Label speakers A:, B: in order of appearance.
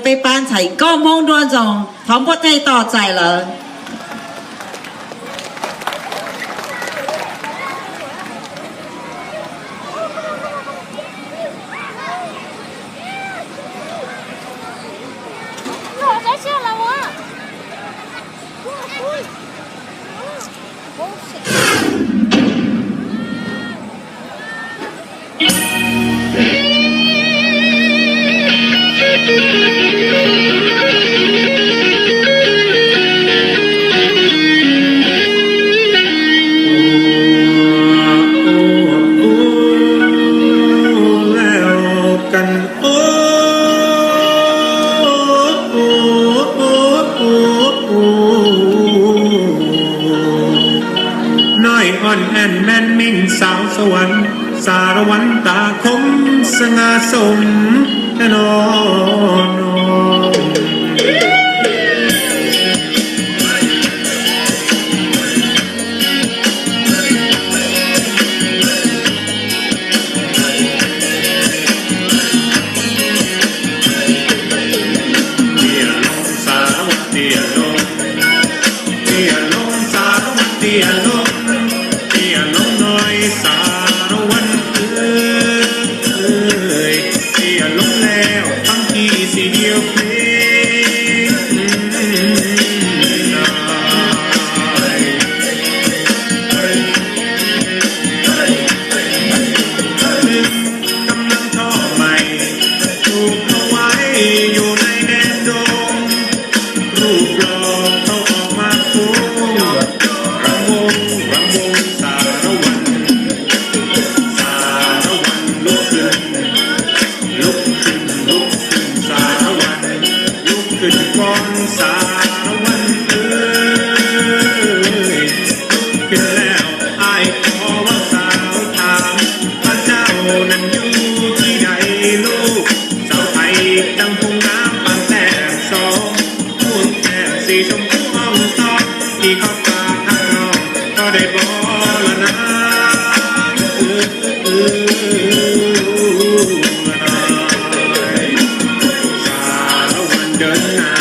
A: ไปปานไฉก็มองดวนจองท้องพ่อใจต่อใจเหรอ
B: อ่อนแอนแมนมิ่งสาวสวรรค์สารวันตาคมสง่าสมนอนเตียลงสารวัตรเตียลงน้อยสารวันเตียลงแล้วทั้งที่สีเดียวเพลกำลังท่อใหม่ถูกเอาไว้อยู่ในแดนดงรูปหล่อเขาออกมาโค้งรำวงสารวันลุกขึ้นสารวันลุกขึ้นก่อนสารวันลุกขึ้นแล้วอายขอว่าสาวถามพระเจ้านั้นอยู่ที่ใดลูกสาวไทยจังคงน้ำปานแต้มสองพูดแต้มสีชมพูอ่องตองที่เขาฝากทักน้องก็ได้บอกละนะสารวันเดินหน้า